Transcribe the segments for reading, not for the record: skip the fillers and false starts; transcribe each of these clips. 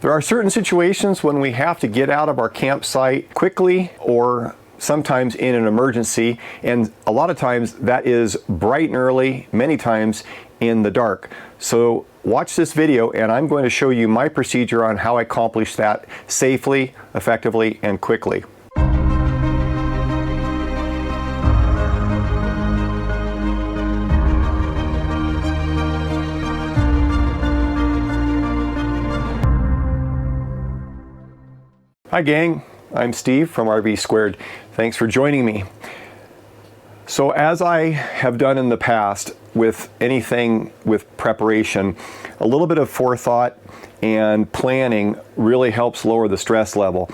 There are certain situations when we have to get out of our campsite quickly or sometimes in an emergency, and a lot of times that is bright and early, many times in the dark. So watch this video and I'm going to show you my procedure on how I accomplish that safely, effectively, and quickly. Hi gang, I'm Steve from RV Squared. Thanks for joining me. So as I have done in the past with anything with preparation, a little bit of forethought and planning really helps lower the stress level.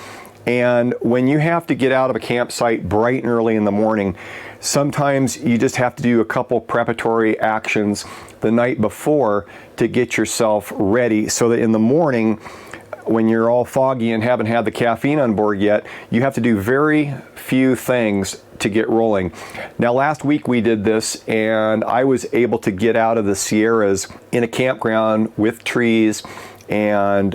And when you have to get out of a campsite bright and early in the morning, sometimes you just have to do a couple preparatory actions the night before to get yourself ready so that in the morning, when you're all foggy and haven't had the caffeine on board yet, you have to do very few things to get rolling. Now last week we did this and I was able to get out of the Sierras in a campground with trees and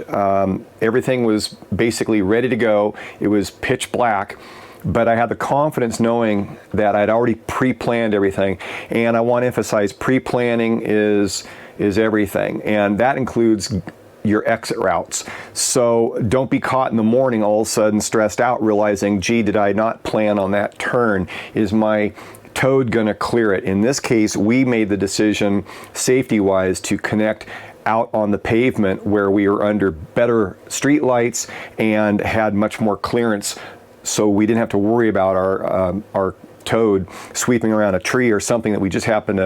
everything was basically ready to go. It was pitch black, but I had the confidence knowing that I'd already pre-planned everything. And I want to emphasize pre-planning is everything, and that includes your exit routes. So don't be caught in the morning all of a sudden stressed out realizing, gee, did I not plan on that turn? Is my toad gonna clear it? In this case, we made the decision safety-wise to connect out on the pavement where we were under better street lights and had much more clearance, so we didn't have to worry about our toad sweeping around a tree or something that we just happened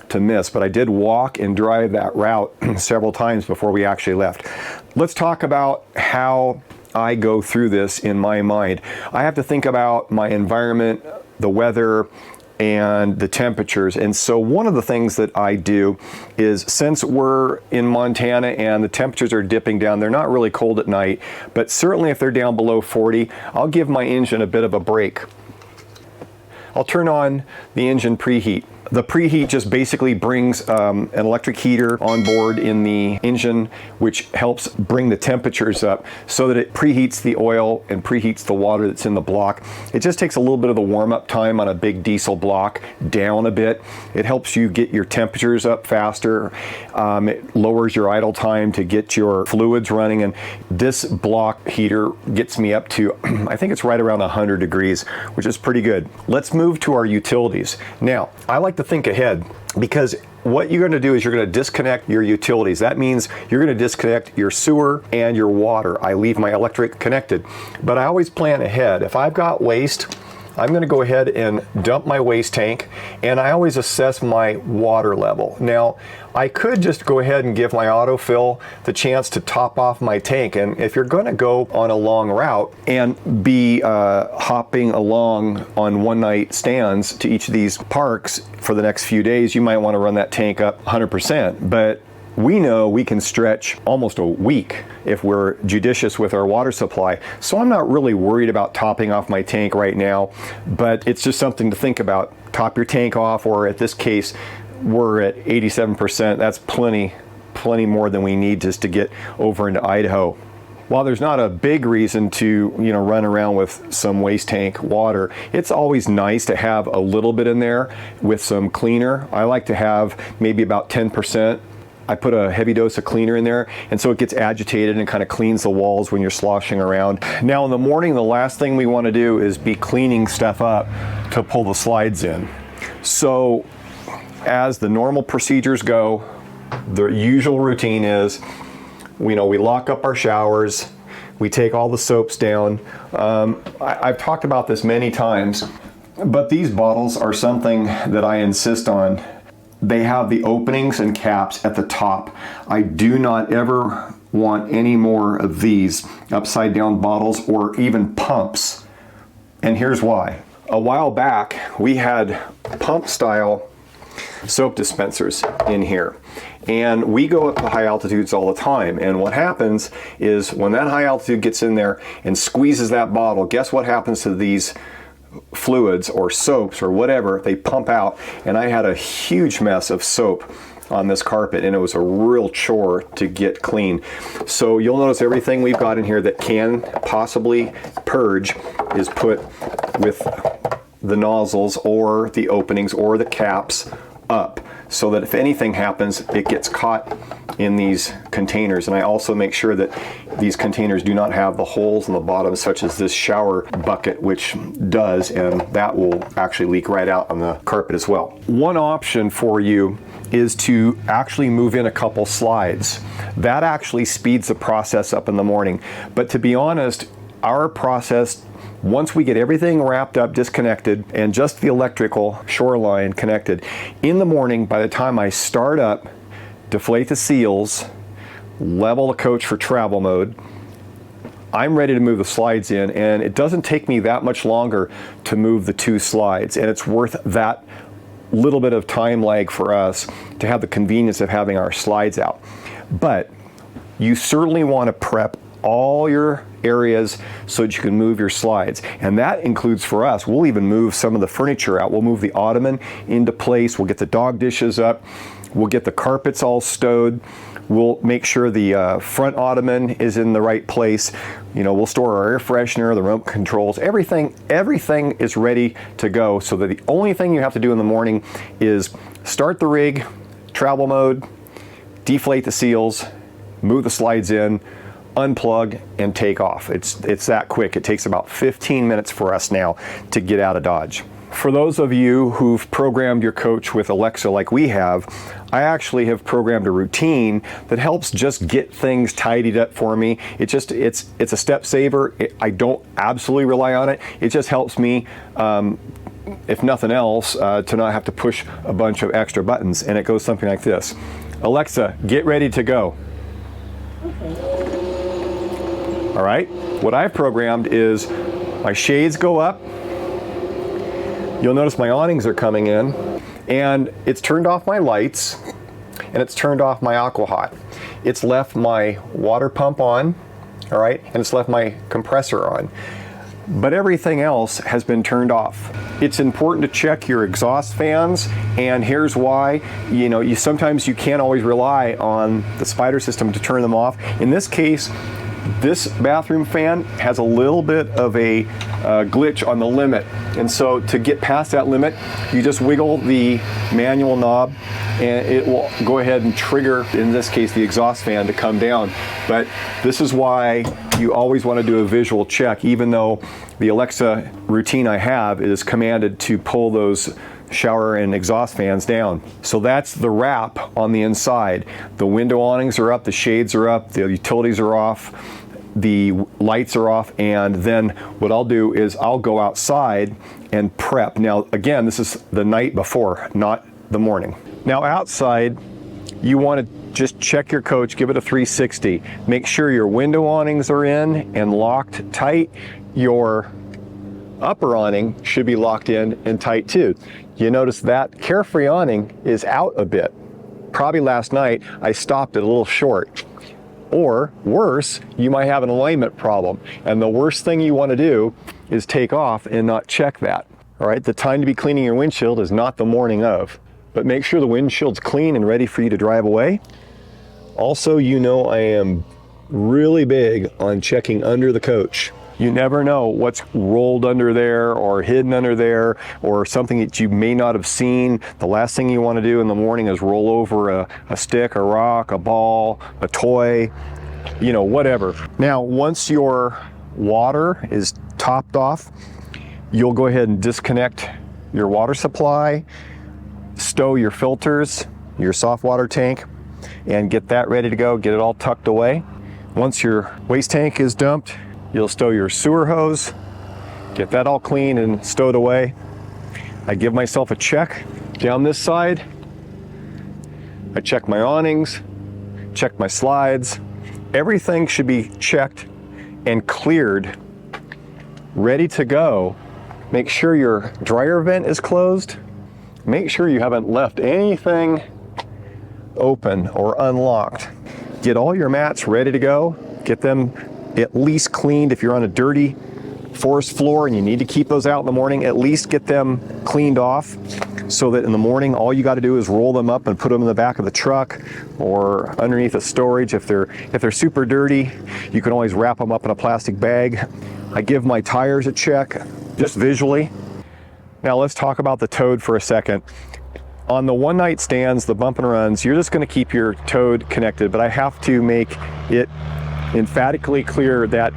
to miss. But I did walk and drive that route several times before we actually left. Let's talk about how I go through this in my mind. I have to think about my environment, the weather, and the temperatures. And so one of the things that I do is, since we're in Montana and the temperatures are dipping down, they're not really cold at night, but certainly if they're down below 40, I'll give my engine a bit of a break. I'll turn on the engine preheat. The preheat just basically brings an electric heater on board in the engine, which helps bring the temperatures up so that it preheats the oil and preheats the water that's in the block. It just takes a little bit of the warm-up time on a big diesel block down a bit. It helps you get your temperatures up faster. It lowers your idle time to get your fluids running, and this block heater gets me up to, I think it's right around 100 degrees, which is pretty good. Let's move to our utilities. Now, I like to think ahead, because what you're going to do is you're going to disconnect your utilities. That means you're going to disconnect your sewer and your water. I leave my electric connected, but I always plan ahead. If I've got waste, I'm going to go ahead and dump my waste tank, and I always assess my water level. Now, I could just go ahead and give my autofill the chance to top off my tank, and if you're going to go on a long route and be hopping along on one-night stands to each of these parks for the next few days, you might want to run that tank up 100%, but we know we can stretch almost a week if we're judicious with our water supply. So I'm not really worried about topping off my tank right now, but it's just something to think about. Top your tank off, or at this case, we're at 87%. That's plenty more than we need just to get over into Idaho. While there's not a big reason to, run around with some waste tank water, it's always nice to have a little bit in there with some cleaner. I like to have maybe about 10%. I put a heavy dose of cleaner in there, and so it gets agitated and kind of cleans the walls when you're sloshing around. Now in the morning, the last thing we want to do is be cleaning stuff up to pull the slides in. So as the normal procedures go, the usual routine is, we lock up our showers, we take all the soaps down. I've talked about this many times, but these bottles are something that I insist on. They have the openings and caps at the top. I do not ever want any more of these upside down bottles or even pumps. And here's why. A while back, we had pump style soap dispensers in here. And we go up to high altitudes all the time. And what happens is when that high altitude gets in there and squeezes that bottle, guess what happens to these fluids or soaps or whatever? They pump out, and I had a huge mess of soap on this carpet, and it was a real chore to get clean. So you'll notice everything we've got in here that can possibly purge is put with the nozzles or the openings or the caps up, so that if anything happens, it gets caught in these containers. And I also make sure that these containers do not have the holes in the bottom, such as this shower bucket, which does, and that will actually leak right out on the carpet as well. One option for you is to actually move in a couple slides. That actually speeds the process up in the morning. But to be honest, our process, once we get everything wrapped up, disconnected, and just the electrical shoreline connected, in the morning, by the time I start up, deflate the seals, level the coach for travel mode, I'm ready to move the slides in, and it doesn't take me that much longer to move the 2 slides, and it's worth that little bit of time lag for us to have the convenience of having our slides out. But you certainly want to prep all your areas so that you can move your slides. And that includes for us, we'll even move some of the furniture out. We'll move the ottoman into place. We'll get the dog dishes up. We'll get the carpets all stowed. We'll make sure the front ottoman is in the right place. You know, we'll store our air freshener, the remote controls, everything is ready to go, so that the only thing you have to do in the morning is start the rig, travel mode, deflate the seals, move the slides in, unplug, and take off. It's that quick. It takes about 15 minutes for us now to get out of Dodge. For those of you who've programmed your coach with Alexa like we have, I actually have programmed a routine that helps just get things tidied up for me. It's a step saver. I don't absolutely rely on it. It just helps me, if nothing else, to not have to push a bunch of extra buttons. And it goes something like this: Alexa, get ready to go. Okay. All right. What I've programmed is my shades go up. You'll notice my awnings are coming in, and it's turned off my lights, and it's turned off my aqua hot. It's left my water pump on, all right, and it's left my compressor on. But everything else has been turned off. It's important to check your exhaust fans, and here's why. You know, sometimes you can't always rely on the spider system to turn them off. In this case, this bathroom fan has a little bit of a glitch on the limit, and so to get past that limit, you just wiggle the manual knob and it will go ahead and trigger, in this case, the exhaust fan to come down. But this is why you always want to do a visual check, even though the Alexa routine I have is commanded to pull those shower and exhaust fans down. So that's the wrap on the inside. The window awnings are up, the shades are up, the utilities are off, the lights are off, and then what I'll do is I'll go outside and prep. Now again, this is the night before, not the morning. Now outside, you want to just check your coach, give it a 360. Make sure your window awnings are in and locked tight. Your upper awning should be locked in and tight too. You notice that carefree awning is out a bit. Probably last night I stopped it a little short. Or worse, you might have an alignment problem. And the worst thing you want to do is take off and not check that. All right, the time to be cleaning your windshield is not the morning of, but make sure the windshield's clean and ready for you to drive away. Also, you know I am really big on checking under the coach. You never know what's rolled under there or hidden under there, or something that you may not have seen. The last thing you want to do in the morning is roll over a stick, a rock, a ball, a toy, you know, whatever. Now, once your water is topped off, you'll go ahead and disconnect your water supply, stow your filters, your soft water tank, and get that ready to go, get it all tucked away. Once your waste tank is dumped, you'll stow your sewer hose, get that all clean and stowed away. I give myself a check down this side. I check my awnings, check my slides. Everything should be checked and cleared, ready to go. Make sure your dryer vent is closed. Make sure you haven't left anything open or unlocked. Get all your mats ready to go. Get them at least cleaned. If you're on a dirty forest floor and you need to keep those out in the morning, at least get them cleaned off so that in the morning all you got to do is roll them up and put them in the back of the truck or underneath a storage. If they're super dirty, you can always wrap them up in a plastic bag. I give my tires a check just visually. Now let's talk about the toad for a second. On the one night stands, the bump and runs, you're just going to keep your toad connected, but I have to make it emphatically clear that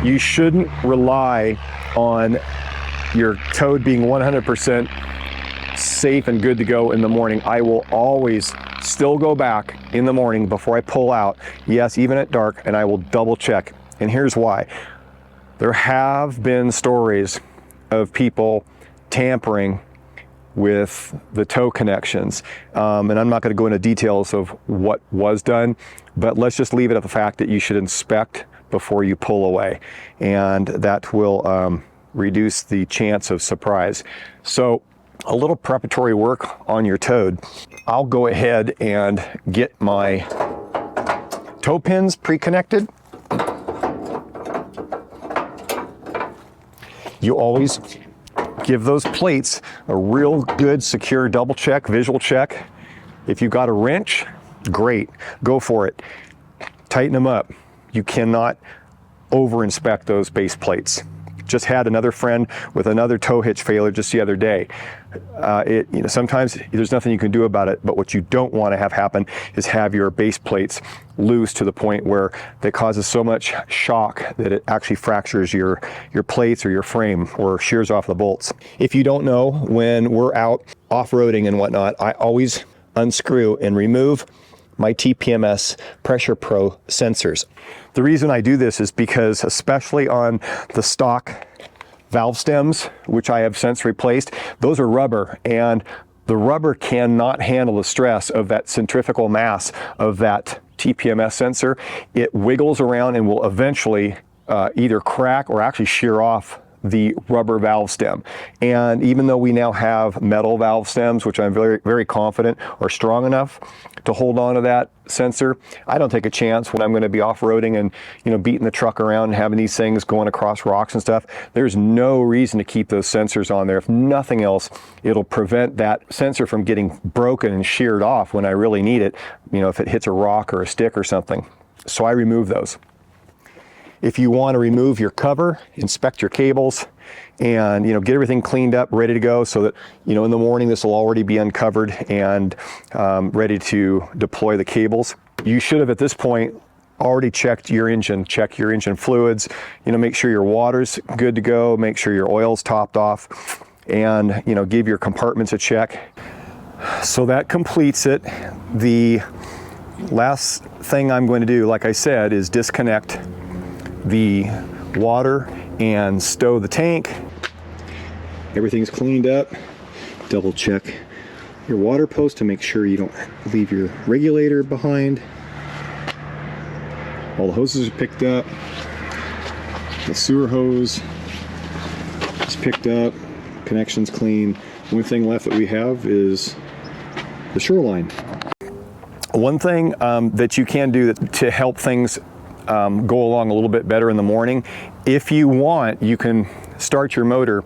you shouldn't rely on your toad being 100% safe and good to go in the morning. I will always still go back in the morning before I pull out, yes, even at dark, and I will double check. And here's why. There have been stories of people tampering with the tow connections, and I'm not going to go into details of what was done, but let's just leave it at the fact that you should inspect before you pull away, and that will reduce the chance of surprise. So a little preparatory work on your toad. I'll go ahead and get my tow pins pre-connected. You always give those plates a real good, secure double check, visual check. If you've got a wrench, great, go for it. Tighten them up. You cannot over inspect those base plates. Just had another friend with another tow hitch failure just the other day. Sometimes there's nothing you can do about it, but what you don't want to have happen is have your base plates loose to the point where that causes so much shock that it actually fractures your plates or your frame or shears off the bolts. If you don't know, when we're out off-roading and whatnot, I always unscrew and remove my TPMS Pressure Pro sensors. The reason I do this is because, especially on the stock valve stems, which I have since replaced, those are rubber, and the rubber cannot handle the stress of that centrifugal mass of that TPMS sensor. It wiggles around and will eventually either crack or actually shear off the rubber valve stem. And even though we now have metal valve stems, which I'm very, very confident are strong enough to hold on to that sensor, I don't take a chance when I'm going to be off-roading and beating the truck around and having these things going across rocks and stuff. There's no reason to keep those sensors on there. If nothing else, it'll prevent that sensor from getting broken and sheared off when I really need it, if it hits a rock or a stick or something. So I remove those. If you want to remove your cover, inspect your cables, and get everything cleaned up, ready to go, so that in the morning this will already be uncovered and ready to deploy the cables. You should have at this point already checked your engine, check your engine fluids, make sure your water's good to go, make sure your oil's topped off, and give your compartments a check. So that completes it. The last thing I'm going to do, like I said, is disconnect the water and stow the tank. Everything's cleaned up. Double check your water post to make sure you don't leave your regulator behind. All the hoses are picked up. The sewer hose is picked up. Connection's clean. The only thing left that we have is the shoreline. One thing that you can do to help things go along a little bit better in the morning, if you want, you can start your motor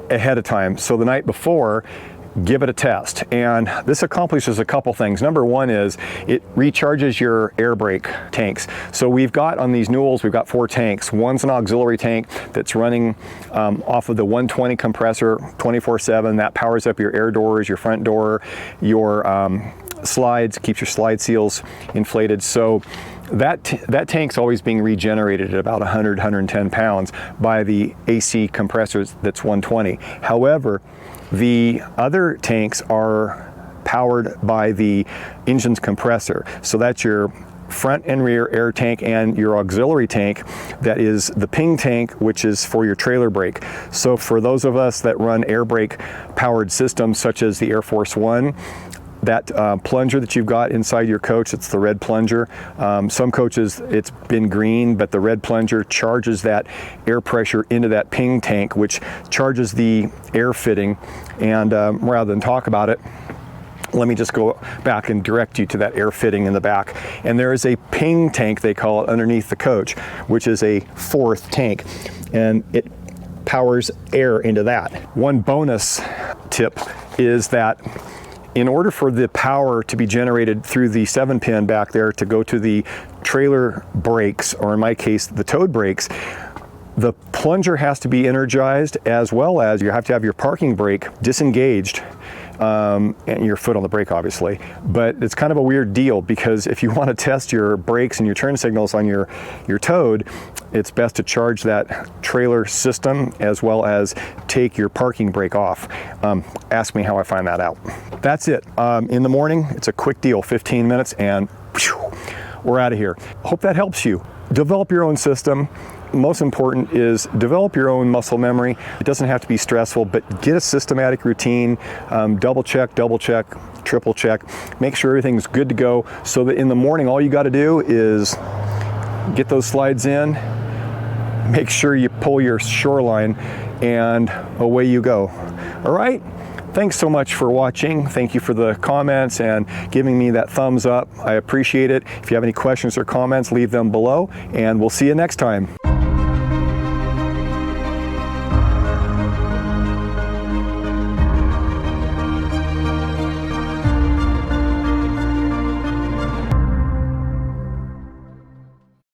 ahead of time. So the night before, give it a test. And this accomplishes a couple things. Number one is it recharges your air brake tanks. So we've got on these Newells, we've got 4 tanks. One's an auxiliary tank that's running off of the 120 compressor 24/7. That powers up your air doors, your front door, your slides, keeps your slide seals inflated. So that tank's always being regenerated at about 100, 110 pounds by the AC compressors that's 120. However, the other tanks are powered by the engine's compressor. So that's your front and rear air tank and your auxiliary tank. That is the ping tank, which is for your trailer brake. So for those of us that run air brake powered systems such as the Air Force One, that plunger that you've got inside your coach, it's the red plunger. Some coaches, it's been green, but the red plunger charges that air pressure into that ping tank, which charges the air fitting. And rather than talk about it, let me just go back and direct you to that air fitting in the back. And there is a ping tank, they call it, underneath the coach, which is a 4th tank. And it powers air into that. One bonus tip is that in order for the power to be generated through the 7-pin back there to go to the trailer brakes, or in my case, the towed brakes, the plunger has to be energized, as well as you have to have your parking brake disengaged, and your foot on the brake, obviously. But it's kind of a weird deal, because if you want to test your brakes and your turn signals on your towed, it's best to charge that trailer system as well as take your parking brake off. Ask me how I find that out. That's it. In the morning, it's a quick deal, 15 minutes, and whew, we're out of here. Hope that helps you. Develop your own system. Most important is develop your own muscle memory. It doesn't have to be stressful, but get a systematic routine. Double check, triple check. Make sure everything's good to go, so that in the morning all you got to do is get those slides in, make sure you pull your shoreline, and away you go. All right? Thanks so much for watching. Thank you for the comments and giving me that thumbs up. I appreciate it. If you have any questions or comments, leave them below, and we'll see you next time.